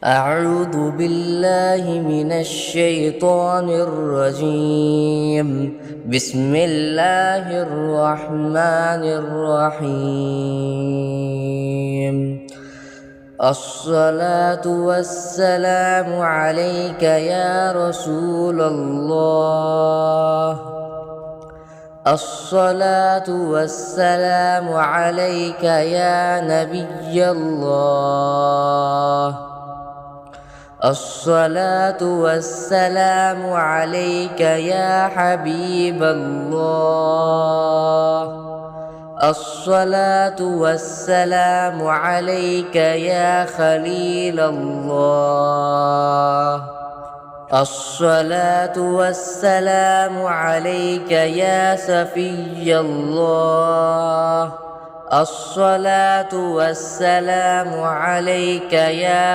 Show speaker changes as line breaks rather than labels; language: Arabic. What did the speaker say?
أعوذ بالله من الشيطان الرجيم. بسم الله الرحمن الرحيم. الصلاة والسلام عليك يا رسول الله. الصلاة والسلام عليك يا نبي الله. الصلاة والسلام عليك يا حبيب الله. الصلاة والسلام عليك يا خليل الله. الصلاة والسلام عليك يا سفي الله. الصلاة والسلام عليك يا